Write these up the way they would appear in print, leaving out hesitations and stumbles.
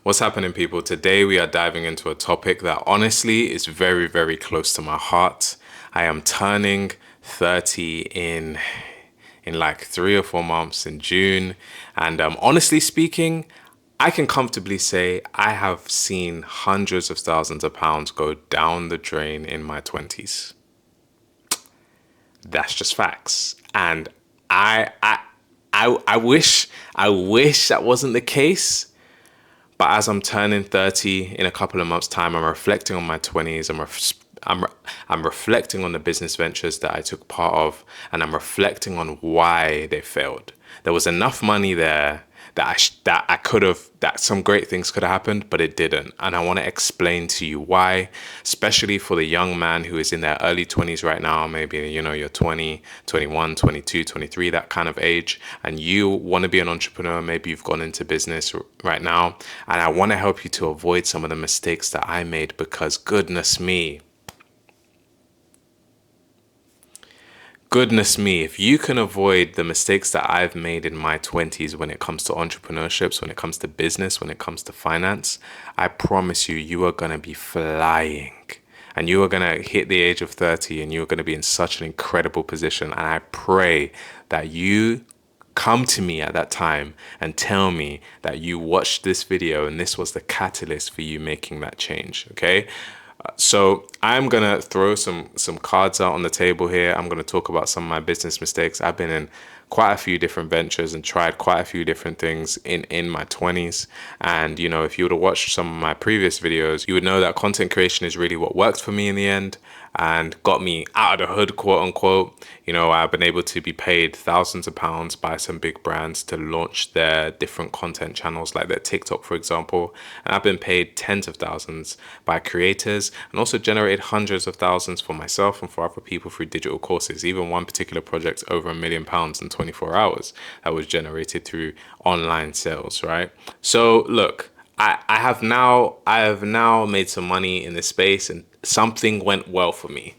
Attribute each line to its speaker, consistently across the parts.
Speaker 1: What's happening, people? Today we are diving into a topic that honestly is very, very close to my heart. I am turning 30 in like 3 or 4 months in June, and honestly speaking, I can comfortably say I have seen hundreds of thousands of pounds go down the drain in my 20s. That's just facts. And I wish that wasn't the case. But as I'm turning 30 in a couple of months' time, I'm reflecting on my 20s. I'm reflecting on the business ventures that I took part of, and I'm reflecting on why they failed. There was enough money there that some great things could have happened, but it didn't. And I want to explain to you why, especially for the young man who is in their early 20s right now, maybe, you're 20, 21, 22, 23, that kind of age, and you want to be an entrepreneur. Maybe you've gone into business right now, and I want to help you to avoid some of the mistakes that I made, because goodness me, if you can avoid the mistakes that I've made in my 20s when it comes to entrepreneurships, when it comes to business, when it comes to finance, I promise you, you are going to be flying. And you are going to hit the age of 30 and you're going to be in such an incredible position. And I pray that you come to me at that time and tell me that you watched this video and this was the catalyst for you making that change, okay? So I'm going to throw some cards out on the table here. I'm going to talk about some of my business mistakes. I've been in quite a few different ventures and tried quite a few different things in my 20s. And, if you would have watched some of my previous videos, you would know that content creation is really what worked for me in the end and got me out of the hood, quote unquote. I've been able to be paid thousands of pounds by some big brands to launch their different content channels, like their TikTok, for example. And I've been paid tens of thousands by creators, and also generated hundreds of thousands for myself and for other people through digital courses. Even one particular project, over £1 million in 24 hours, that was generated through online sales, right? So look, I have now made some money in this space, and something went well for me.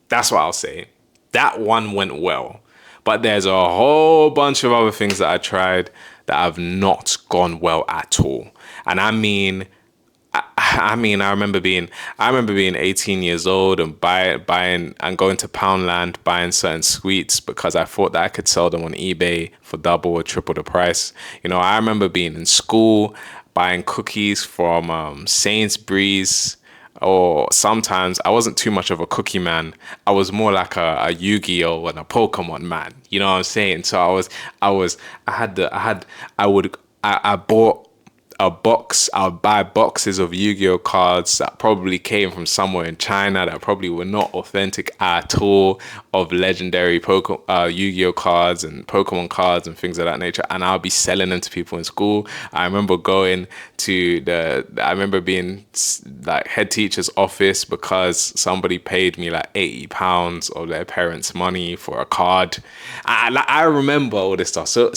Speaker 1: That's what I'll say. That one went well. But there's a whole bunch of other things that I tried that have not gone well at all. And I remember being 18 years old and buying and going to Poundland, buying certain sweets because I thought that I could sell them on eBay for double or triple the price. I remember being in school, buying cookies from Sainsbury's. Or sometimes I wasn't too much of a cookie man. I was more like a Yu-Gi-Oh and a Pokemon man. You know what I'm saying? So I bought a box. I would buy boxes of Yu-Gi-Oh cards that probably came from somewhere in China that probably were not authentic at all, of legendary Yu-Gi-Oh cards and Pokemon cards and things of that nature, and I'll be selling them to people in school. I remember being like head teacher's office because somebody paid me like £80 of their parents' money for a card. I remember all this stuff. So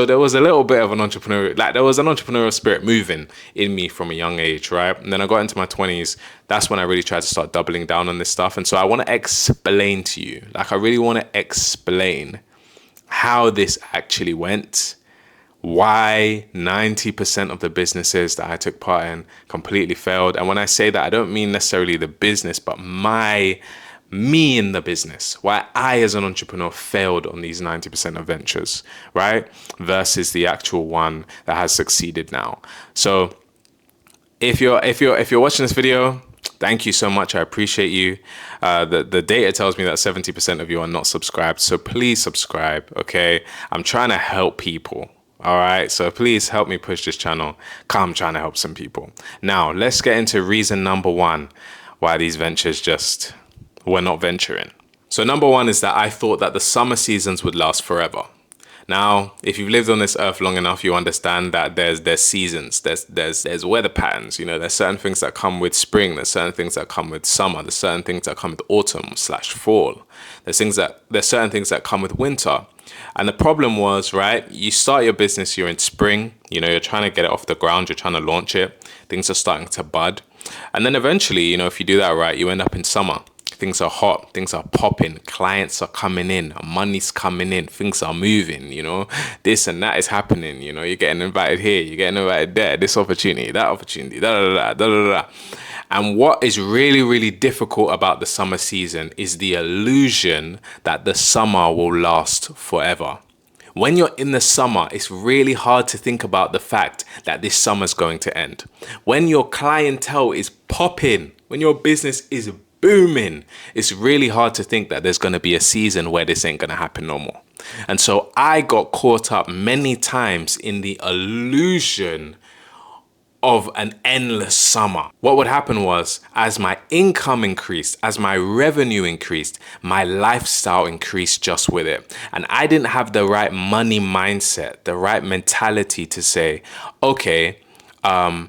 Speaker 1: there was a little bit of an entrepreneurial spirit moving in me from a young age, right? And then I got into my 20s. That's when I really tried to start doubling down on this stuff. And so I want to explain to you, I really want to explain how this actually went, why 90% of the businesses that I took part in completely failed. And when I say that, I don't mean necessarily the business, but me in the business, why I as an entrepreneur failed on these 90% of ventures, right? Versus the actual one that has succeeded now. So if you're watching this video, thank you so much. I appreciate you. The data tells me that 70% of you are not subscribed. So please subscribe, okay? I'm trying to help people. All right, so please help me push this channel. I'm trying to help some people. Now, let's get into reason number one why these ventures just were not venturing. So number one is that I thought that the summer seasons would last forever. Now, if you've lived on this earth long enough, you understand that there's seasons, there's weather patterns. There's certain things that come with spring, there's certain things that come with summer, there's certain things that come with autumn/fall. There's certain things that come with winter. And the problem was, right, you start your business, you're in spring, you're trying to get it off the ground, you're trying to launch it, things are starting to bud. And then eventually, if you do that right, you end up in summer. things are hot, things are popping, clients are coming in, money's coming in, things are moving, this and that is happening, you're getting invited here, you're getting invited there, this opportunity, that opportunity, da da da da da da. And what is really, really difficult about the summer season is the illusion that the summer will last forever. When you're in the summer, it's really hard to think about the fact that this summer's going to end. When your clientele is popping, when your business is booming, it's really hard to think that there's going to be a season where this ain't going to happen no more. And so I got caught up many times in the illusion of an endless summer. What would happen was, as my income increased, as my revenue increased, my lifestyle increased just with it. And I didn't have the right money mindset, the right mentality to say, okay, I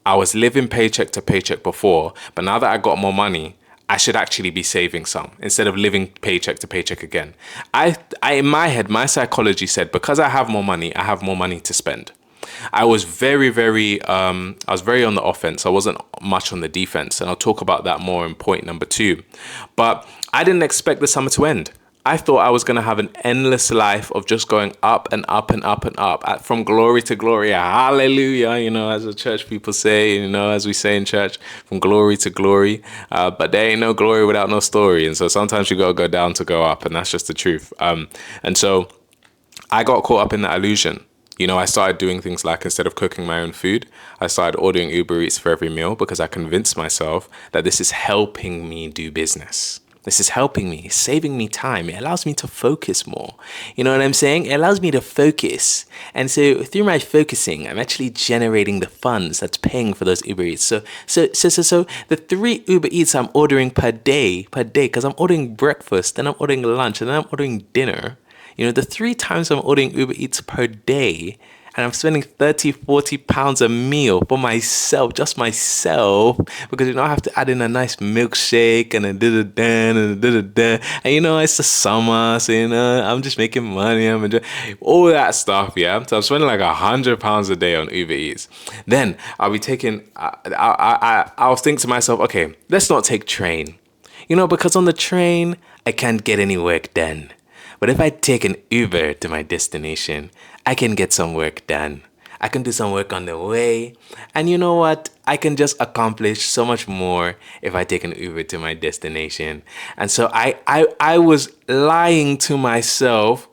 Speaker 1: was living paycheck to paycheck before, but now that I got more money, I should actually be saving some instead of living paycheck to paycheck again. I in my head, my psychology said, because I have more money, I have more money to spend. I was very on the offense. I wasn't much on the defense. And I'll talk about that more in point number 2. But I didn't expect the summer to end. I thought I was going to have an endless life of just going up and up and up and up, from glory to glory. Hallelujah, as the church people say, as we say in church, from glory to glory. But there ain't no glory without no story. And so sometimes you got to go down to go up. And that's just the truth. And so I got caught up in that illusion. I started doing things like, instead of cooking my own food, I started ordering Uber Eats for every meal, because I convinced myself that this is helping me do business. This is helping me, saving me time. It allows me to focus more. You know what I'm saying? It allows me to focus. And so through my focusing, I'm actually generating the funds that's paying for those Uber Eats. So the 3 Uber Eats I'm ordering per day, because I'm ordering breakfast, then I'm ordering lunch, and then I'm ordering dinner. The 3 times I'm ordering Uber Eats per day, and I'm spending 30, 40 pounds a meal for myself, just myself, because I have to add in a nice milkshake and a da-da-da and a da-da-da. And it's the summer, so I'm just making money, I'm enjoying all that stuff, yeah? So I'm spending like £100 a day on Uber Eats. Then I'll be taking, I'll think to myself, okay, let's not take train. Because on the train, I can't get any work done. But if I take an Uber to my destination, I can get some work done. I can do some work on the way. And you know what? I can just accomplish so much more if I take an Uber to my destination. And so I was lying to myself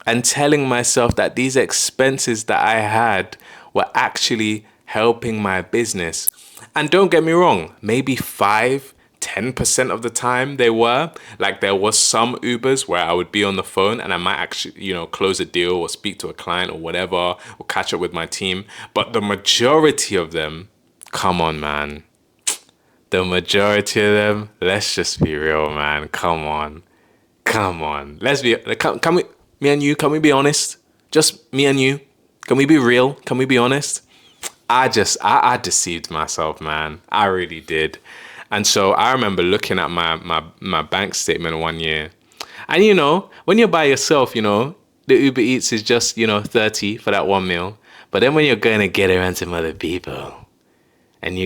Speaker 1: and telling myself that these expenses that I had were actually helping my business. And don't get me wrong, maybe 10% of the time they were. Like, there was some Ubers where I would be on the phone and I might actually, close a deal or speak to a client or whatever, or catch up with my team. But the majority of them, come on, man. The majority of them, let's just be real, man. Come on. Let's be, can we, me and you, can we be honest? Just me and you. Can we be real? Can we be honest? I deceived myself, man. I really did. And so I remember looking at my bank statement one year. And when you're by yourself, the Uber Eats is just, 30 for that one meal. But then when you're going to get around some other people, and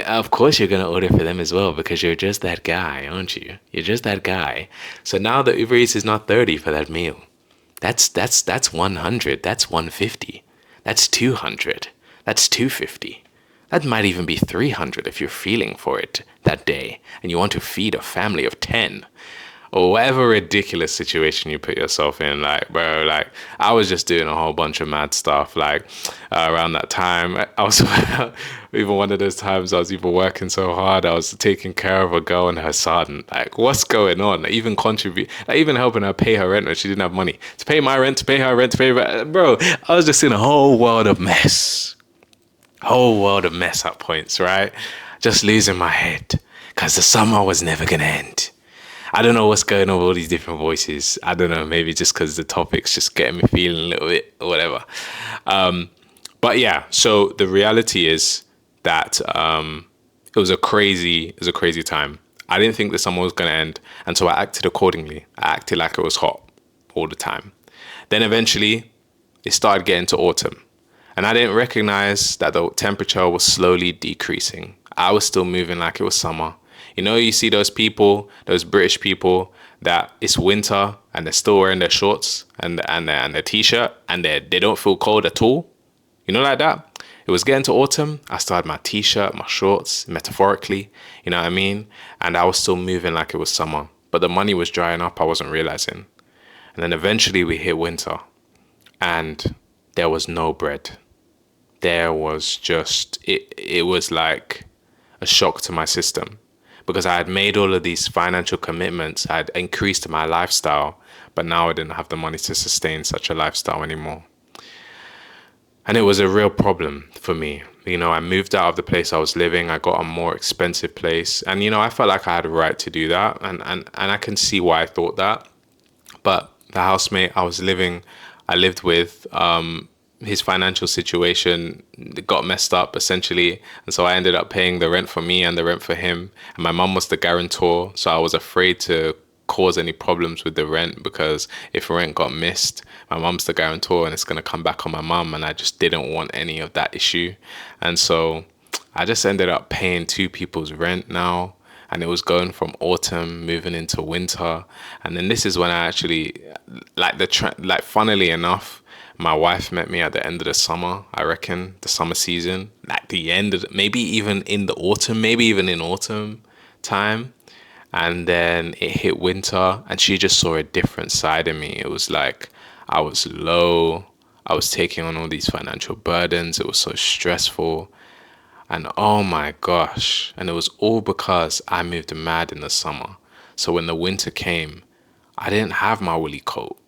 Speaker 1: of course you're going to order for them as well, because you're just that guy, aren't you? You're just that guy. So now the Uber Eats is not 30 for that meal. That's 100. That's 150. That's 200. That's 250. That might even be 300 if you're feeling for it that day and you want to feed a family of 10 or whatever ridiculous situation you put yourself in. Like, bro, I was just doing a whole bunch of mad stuff. Around that time, I was even one of those times I was even working so hard, I was taking care of a girl and her son. Like, what's going on? Even even helping her pay her rent when she didn't have money to pay my rent, to pay her rent, bro. I was just in a whole world of mess. At points, right? Just losing my head because the summer was never gonna end. I don't know what's going on with all these different voices. I don't know, maybe just because the topic's just getting me feeling a little bit or whatever. But yeah, so the reality is that it was a crazy time. I didn't think the summer was gonna end, and so I acted accordingly. I acted like it was hot all the time. Then eventually, it started getting to autumn. And I didn't recognize that the temperature was slowly decreasing. I was still moving like it was summer. You know, you see those people, those British people that it's winter and they're still wearing their shorts and their t-shirt and they don't feel cold at all. You know, like that. It was getting to autumn. I still had my t-shirt, my shorts, metaphorically, you know what I mean? And I was still moving like it was summer. But the money was drying up, I wasn't realizing. And then eventually we hit winter and there was no bread. There was just, it was like a shock to my system because I had made all of these financial commitments. I had increased my lifestyle, but now I didn't have the money to sustain such a lifestyle anymore. And it was a real problem for me. You know, I moved out of the place I was living. I got a more expensive place. And, you know, I felt like I had a right to do that. And I can see why I thought that. But the housemate I lived with, his financial situation got messed up essentially. And so I ended up paying the rent for me and the rent for him. And my mum was the guarantor. So I was afraid to cause any problems with the rent because if rent got missed, my mum's the guarantor and it's going to come back on my mum, and I just didn't want any of that issue. And so I just ended up paying two people's rent now, and it was going from autumn moving into winter. And then this is when I actually like funnily enough, my wife met me at the end of the summer, I reckon, the summer season, at the end of maybe even in the autumn, maybe even in autumn time. And then it hit winter and she just saw a different side of me. It was like I was low. I was taking on all these financial burdens. It was so stressful. And oh my gosh. And it was all because I moved mad in the summer. So when the winter came, I didn't have my woolly coat.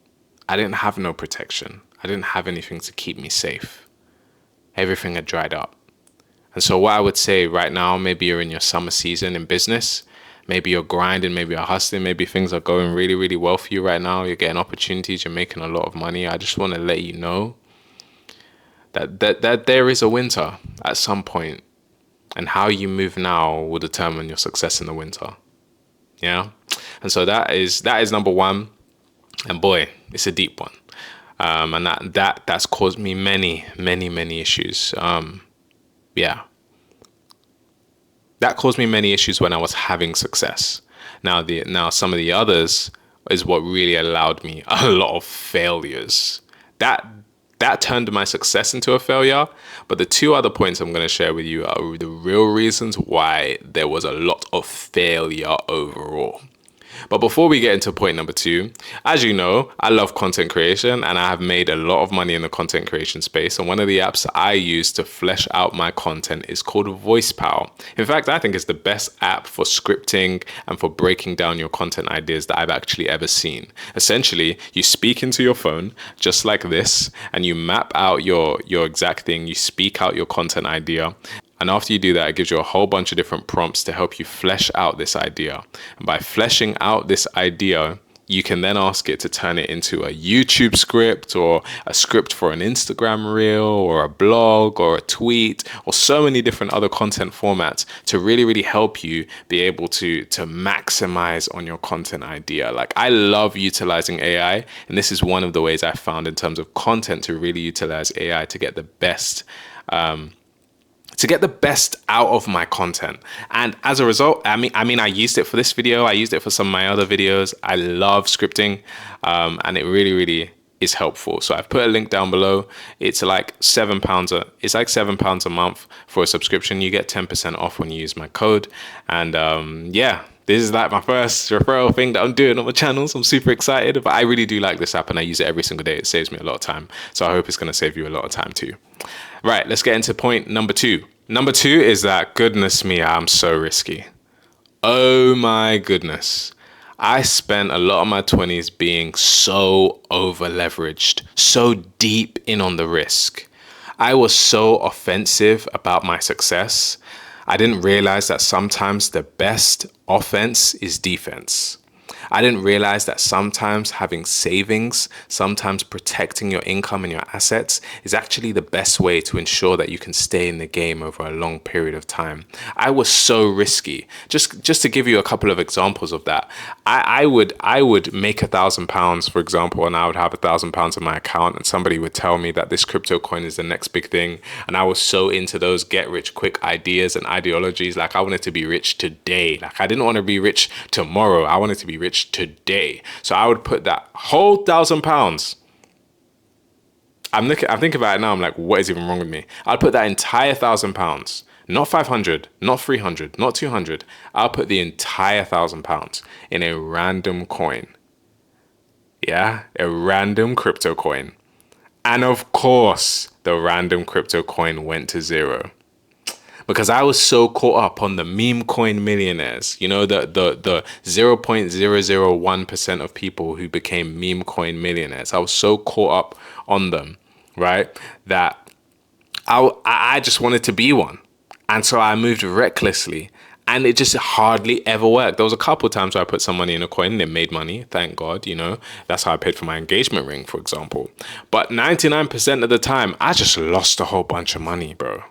Speaker 1: I didn't have no protection. I didn't have anything to keep me safe. Everything had dried up. And so what I would say right now, maybe you're in your summer season in business. Maybe you're grinding, maybe you're hustling, maybe things are going really, really well for you right now. You're getting opportunities, you're making a lot of money. I just want to let you know that there is a winter at some point, and how you move now will determine your success in the winter. Yeah. And so that is number one. And boy, it's a deep one. And that's caused me many, many, many issues. Yeah. That caused me many issues when I was having success. Now some of the others is what really allowed me a lot of failures. That turned my success into a failure. But the two other points I'm going to share with you are the real reasons why there was a lot of failure overall. But before we get into point number two, as you know, I love content creation and I have made a lot of money in the content creation space. And one of the apps I use to flesh out my content is called VoicePal. In fact, I think it's the best app for scripting and for breaking down your content ideas that I've actually ever seen. Essentially, you speak into your phone just like this and you map out your exact thing. You speak out your content idea. And after you do that, it gives you a whole bunch of different prompts to help you flesh out this idea. And by fleshing out this idea, you can then ask it to turn it into a YouTube script or a script for an Instagram reel or a blog or a tweet or so many different other content formats to really, really help you be able to maximize on your content idea. Like, I love utilizing AI, and this is one of the ways I found in terms of content to really utilize AI to get the best out of my content. And as a result, I mean, I used it for this video. I used it for some of my other videos. I love scripting, and it really, really is helpful. So I've put a link down below. It's like £7. It's like £7 a month for a subscription. You get 10% off when you use my code. And yeah, this is like my first referral thing that I'm doing on my channels. I'm super excited, but I really do like this app and I use it every single day. It saves me a lot of time. So I hope it's going to save you a lot of time too. Right, let's get into point number two. Number two is that, goodness me, I'm so risky. Oh my goodness. I spent a lot of my 20s being so over leveraged, so deep in on the risk. I was so offensive about my success. I didn't realize that sometimes the best offense is defense. I didn't realize that sometimes having savings, sometimes protecting your income and your assets is actually the best way to ensure that you can stay in the game over a long period of time. I was so risky. Just to give you a couple of examples of that, I would make £1,000, for example, and I would have £1,000 in my account, and somebody would tell me that this crypto coin is the next big thing, and I was so into those get rich quick ideas and ideologies. Like, I wanted to be rich today. Like, I didn't want to be rich tomorrow. I wanted to be rich today. So I would put that whole £1,000. I'm thinking about it now. I'm like, what is even wrong with me? I'd put that entire £1,000, not 500, not 300, not 200. I'll put the entire £1,000 in a random coin. Yeah, a random crypto coin. And of course, the random crypto coin went to zero. Because I was so caught up on the meme coin millionaires, the 0.001% of people who became meme coin millionaires. I was so caught up on them, right? That I just wanted to be one. And so I moved recklessly, and it just hardly ever worked. There was a couple of times where I put some money in a coin and it made money. Thank God, that's how I paid for my engagement ring, for example. But 99% of the time, I just lost a whole bunch of money, bro.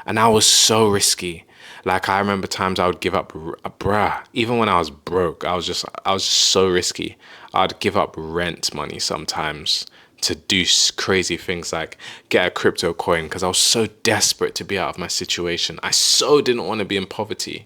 Speaker 1: And I was so risky. Like, I remember times I would give up, bruh, even when I was broke, I was just so risky. I'd give up rent money sometimes to do crazy things like get a crypto coin, because I was so desperate to be out of my situation. I so didn't want to be in poverty.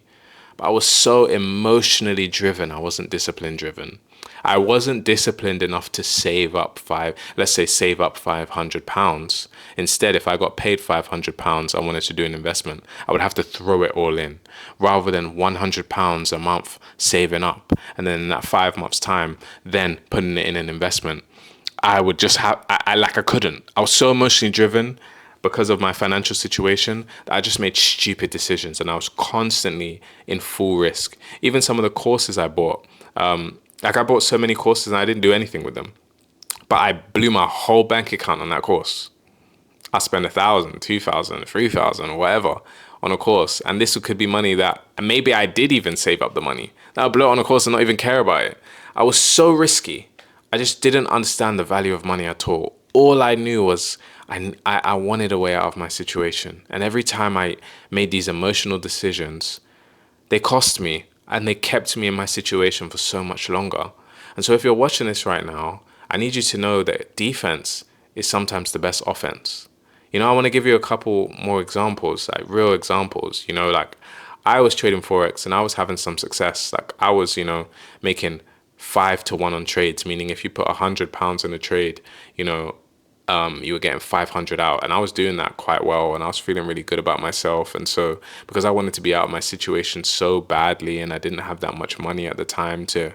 Speaker 1: But I was so emotionally driven. I wasn't discipline driven. I wasn't disciplined enough to save up £500. Instead, if I got paid £500, I wanted to do an investment, I would have to throw it all in, rather than £100 a month saving up. And then in that 5 months time, then putting it in an investment. I would just I couldn't. I was so emotionally driven because of my financial situation that I just made stupid decisions, and I was constantly in full risk. Even some of the courses I bought, I bought so many courses and I didn't do anything with them, but I blew my whole bank account on that course. I spent 1,000, 2,000, 3,000, or whatever on a course, and this could be money that maybe I did even save up the money. Now I blew it on a course and not even care about it. I was so risky. I just didn't understand the value of money at all. All I knew was I wanted a way out of my situation. And every time I made these emotional decisions, they cost me, and they kept me in my situation for so much longer. And so if you're watching this right now, I need you to know that defense is sometimes the best offense. I want to give you a couple more examples, like real examples. Like, I was trading Forex and I was having some success. Like, I was, making 5-to-1 on trades, meaning if you put £100 in a trade, you were getting 500 out. And I was doing that quite well, and I was feeling really good about myself. And so, because I wanted to be out of my situation so badly, and I didn't have that much money at the time to,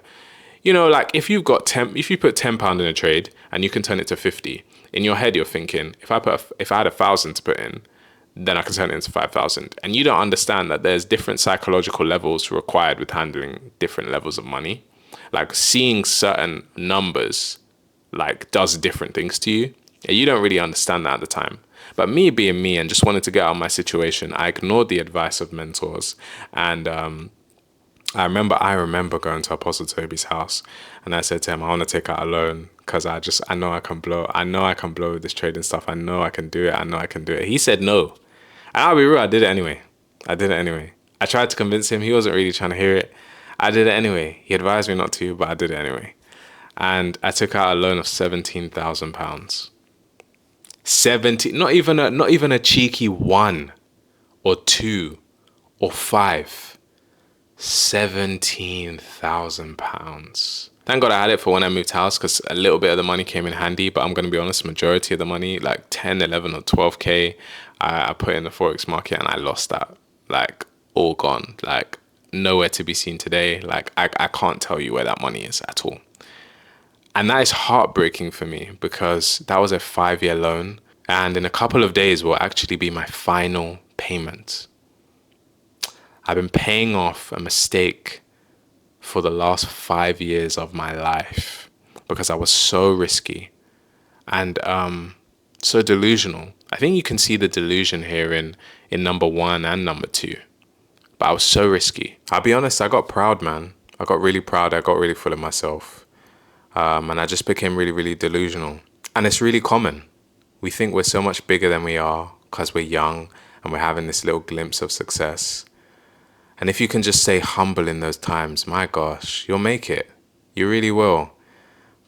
Speaker 1: like, if you put £10 in a trade and you can turn it to 50, in your head you're thinking, if I had 1,000 to put in, then I can turn it into 5,000. And you don't understand that there's different psychological levels required with handling different levels of money. Like, seeing certain numbers, like, does different things to you. You don't really understand that at the time. But me being me and just wanted to get out of my situation, I ignored the advice of mentors. And I remember going to Apostle Toby's house, and I said to him, I want to take out a loan because I know I can blow. I know I can blow with this trading stuff. I know I can do it. He said no. And I'll be real, I did it anyway. I tried to convince him. He wasn't really trying to hear it. I did it anyway. He advised me not to, but I did it anyway. And I took out a loan of £17,000. 17, not even a cheeky 1 or 2 or 5. £17,000. Thank God I had it for when I moved house, because a little bit of the money came in handy. But I'm going to be honest, majority of the money, like 10, 11 or 12K, I put in the Forex market, and I lost that. Like, all gone. Like, nowhere to be seen today. Like, I can't tell you where that money is at all. And that is heartbreaking for me, because that was a 5-year loan, and in a couple of days will actually be my final payment. I've been paying off a mistake for the last 5 years of my life, because I was so risky and so delusional. I think you can see the delusion here in number 1 and number 2. But I was so risky. I'll be honest, I got proud, man. I got really proud. I got really full of myself. And I just became really, really delusional. And it's really common. We think we're so much bigger than we are because we're young and we're having this little glimpse of success. And if you can just stay humble in those times, my gosh, you'll make it. You really will.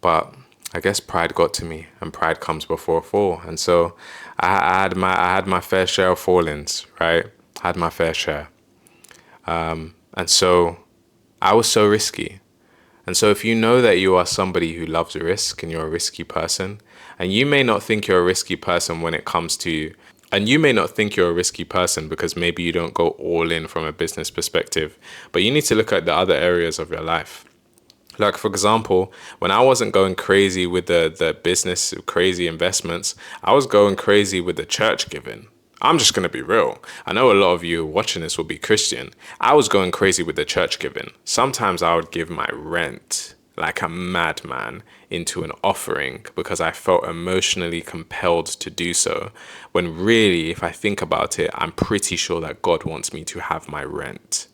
Speaker 1: But I guess pride got to me, and pride comes before a fall. And so I had my fair share of fallings, right? I had my fair share. And so I was so risky. And so if you know that you are somebody who loves risk and you're a risky person, and you may not think you're a risky person when it comes to, and you may not think you're a risky person because maybe you don't go all in from a business perspective, but you need to look at the other areas of your life. Like, for example, when I wasn't going crazy with the business, crazy investments, I was going crazy with the church giving. I'm just going to be real. I know a lot of you watching this will be Christian. I was going crazy with the church giving. Sometimes I would give my rent like a madman into an offering because I felt emotionally compelled to do so. When really, if I think about it, I'm pretty sure that God wants me to have my rent.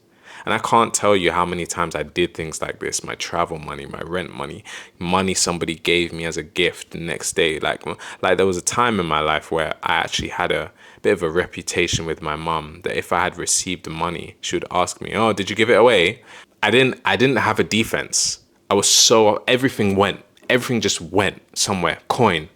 Speaker 1: And I can't tell you how many times I did things like this. My travel money, my rent money, money somebody gave me as a gift the next day. Like there was a time in my life where I actually had a bit of a reputation with my mum that if I had received the money, she would ask me, "Oh, did you give it away?" I didn't have a defense. I was so, everything just went somewhere. Coin,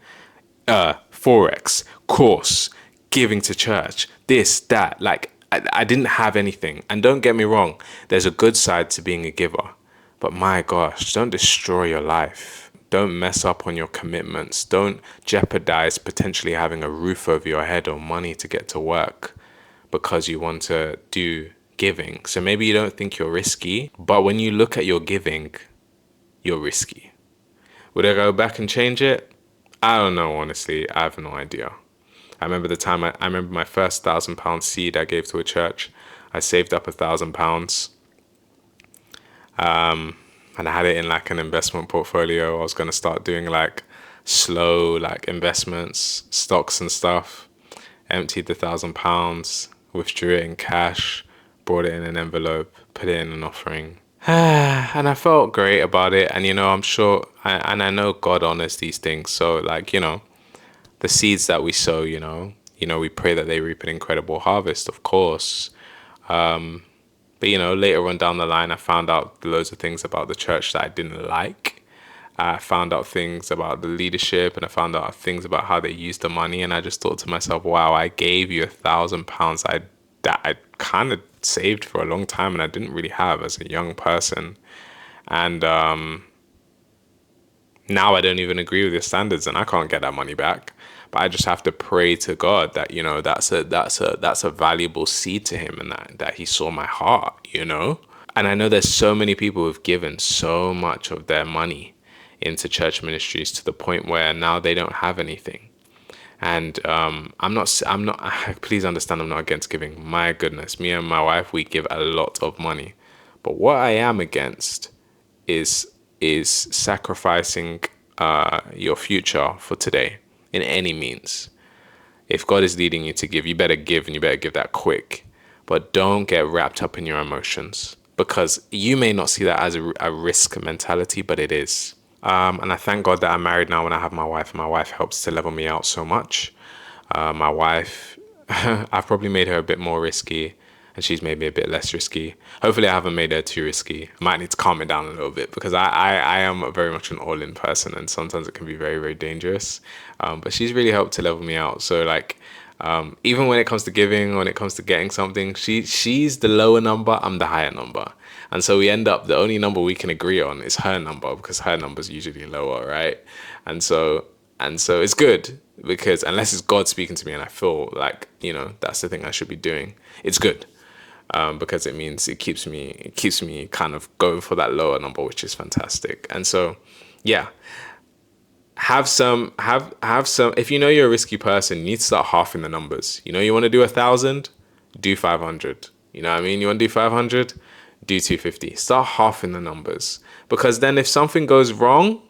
Speaker 1: forex, course, giving to church, this, that. Like I didn't have anything. And don't get me wrong, there's a good side to being a giver. But my gosh, don't destroy your life. Don't mess up on your commitments. Don't jeopardize potentially having a roof over your head or money to get to work because you want to do giving. So maybe you don't think you're risky, but when you look at your giving, you're risky. Would I go back and change it? I don't know, honestly. I have no idea. I remember the time I remember my first £1,000 seed I gave to a church. I saved up £1,000, and I had it in like an investment portfolio. I was gonna start doing like slow like investments, stocks and stuff. Emptied the £1,000, withdrew it in cash, brought it in an envelope, put it in an offering. And I felt great about it. And I'm sure, and I know God honors these things. So like, the seeds that we sow, we pray that they reap an incredible harvest, of course. But later on down the line, I found out loads of things about the church that I didn't like. I found out things about the leadership, and I found out things about how they used the money. And I just thought to myself, wow, I gave you £1,000 that I kind of saved for a long time and I didn't really have as a young person. And now I don't even agree with your standards and I can't get that money back. But I just have to pray to God that, that's a valuable seed to him, and that he saw my heart. And I know there's so many people who've given so much of their money into church ministries to the point where now they don't have anything. And I'm not, please understand, I'm not against giving. My goodness, me and my wife, we give a lot of money. But what I am against is sacrificing your future for today in any means. If God is leading you to give, you better give, and you better give that quick. But don't get wrapped up in your emotions, because you may not see that as a risk mentality, but it is. And I thank God that I'm married now and I have my wife. And my wife helps to level me out so much. My wife, I've probably made her a bit more risky, and she's made me a bit less risky. Hopefully I haven't made her too risky. I might need to calm it down a little bit, because I am very much an all-in person, and sometimes it can be very, very dangerous. But she's really helped to level me out. So like, even when it comes to giving, when it comes to getting something, she's the lower number, I'm the higher number. And so we end up, the only number we can agree on is her number, because her number is usually lower, right? And so it's good, because unless it's God speaking to me and I feel like, that's the thing I should be doing, it's good. Because it means it keeps me kind of going for that lower number, which is fantastic. And so, yeah, have some, if you're a risky person, you need to start halving the numbers. You want to do 1,000, do 500. You know what I mean? You want to do 500, do 250. Start halving the numbers, because then if something goes wrong,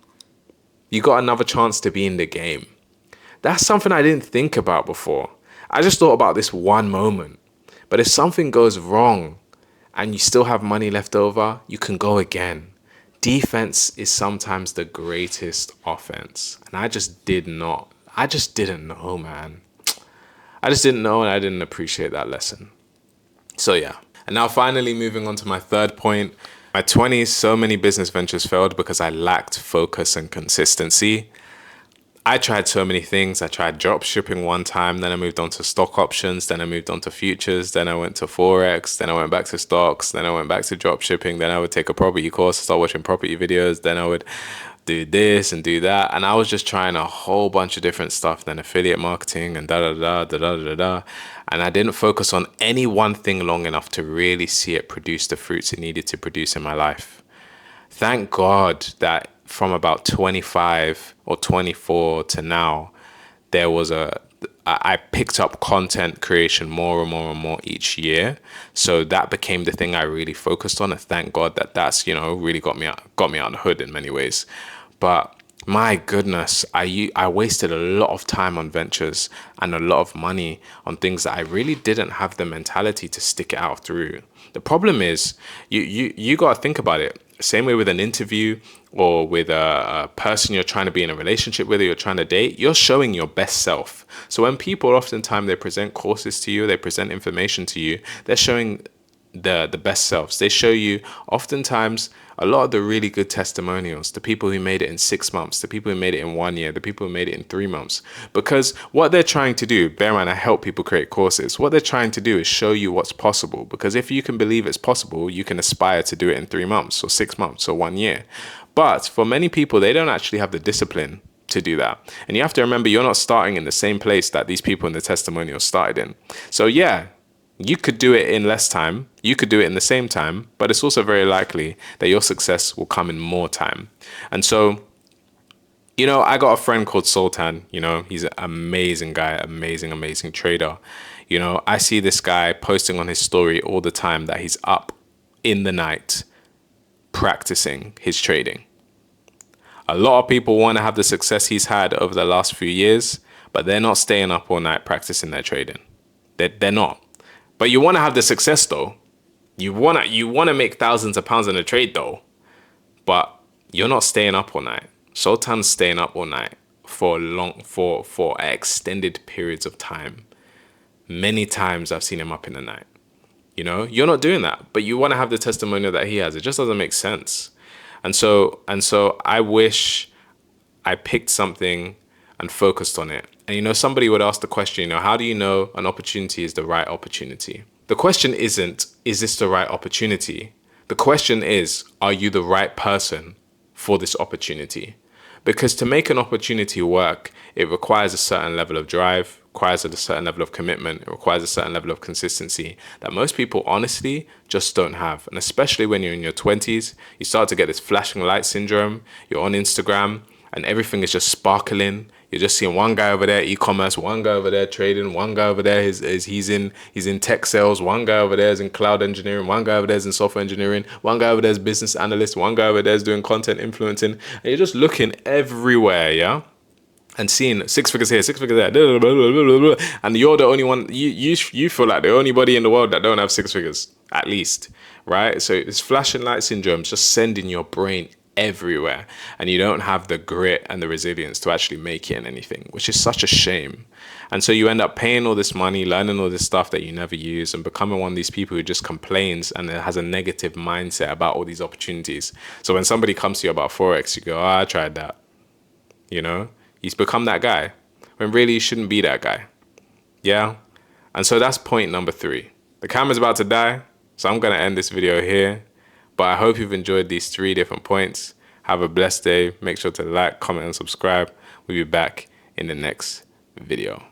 Speaker 1: you got another chance to be in the game. That's something I didn't think about before. I just thought about this one moment. But if something goes wrong and you still have money left over, you can go again. Defense is sometimes the greatest offense. And I just didn't know, man. I just didn't know, and I didn't appreciate that lesson. So yeah. And now finally moving on to my third point. My 20s, so many business ventures failed because I lacked focus and consistency. I tried so many things. I tried drop shipping one time, then I moved on to stock options, then I moved on to futures, then I went to Forex, then I went back to stocks, then I went back to drop shipping, then I would take a property course, start watching property videos, then I would do this and do that. And I was just trying a whole bunch of different stuff, then affiliate marketing and da da da da da da da. And I didn't focus on any one thing long enough to really see it produce the fruits it needed to produce in my life. Thank God that from about 25 or 24 to now, I picked up content creation more and more and more each year. So that became the thing I really focused on. And thank God that that's, really got me out of the hood in many ways. But my goodness, I wasted a lot of time on ventures and a lot of money on things that I really didn't have the mentality to stick it out through. The problem is you got to think about it. Same way with an interview or with a person you're trying to be in a relationship with or you're trying to date, you're showing your best self. So when people oftentimes they present courses to you, they present information to you, they're showing the best selves. They show you oftentimes a lot of the really good testimonials, the people who made it in 6 months, the people who made it in 1 year, the people who made it in 3 months. Because what they're trying to do, bear in mind, I help people create courses. What they're trying to do is show you what's possible. Because if you can believe it's possible, you can aspire to do it in 3 months or 6 months or 1 year. But for many people, they don't actually have the discipline to do that. And you have to remember, you're not starting in the same place that these people in the testimonials started in. So yeah, you could do it in less time, you could do it in the same time, but it's also very likely that your success will come in more time. And so, I got a friend called Sultan, he's an amazing guy, amazing trader. I see this guy posting on his story all the time that he's up in the night practicing his trading. A lot of people want to have the success he's had over the last few years, but they're not staying up all night practicing their trading. They're not. But you want to have the success though. You want to make thousands of pounds in a trade though. But you're not staying up all night. Sultan's staying up all night for extended periods of time. Many times I've seen him up in the night. You're not doing that, but you want to have the testimonial that he has. It just doesn't make sense. And so I wish I picked something and focused on it. And somebody would ask the question, how do you know an opportunity is the right opportunity? The question isn't, is this the right opportunity? The question is, are you the right person for this opportunity? Because to make an opportunity work, it requires a certain level of drive, requires a certain level of commitment, it requires a certain level of consistency that most people honestly just don't have. And especially when you're in your 20s, you start to get this flashing light syndrome. You're on Instagram and everything is just sparkling. You're just seeing one guy over there e-commerce, one guy over there trading, one guy over there he's in tech sales, one guy over there is in cloud engineering, one guy over there is in software engineering, one guy over there is business analyst, one guy over there is doing content influencing, and you're just looking everywhere, yeah, and seeing 6 figures here, 6 figures there, blah, blah, blah, blah, blah, and you're the only one. You feel like the only body in the world that don't have 6 figures, at least, right? So it's flashing light syndrome, just sending your brain everywhere, and you don't have the grit and the resilience to actually make it in anything, which is such a shame. And so you end up paying all this money, learning all this stuff that you never use, and becoming one of these people who just complains and has a negative mindset about all these opportunities. So when somebody comes to you about Forex, you go, I tried that. He's become that guy when really you shouldn't be that guy. Yeah. And so that's point number 3. The camera's about to die, so I'm going to end this video here. But I hope you've enjoyed these 3 different points. Have a blessed day. Make sure to like, comment, and subscribe. We'll be back in the next video.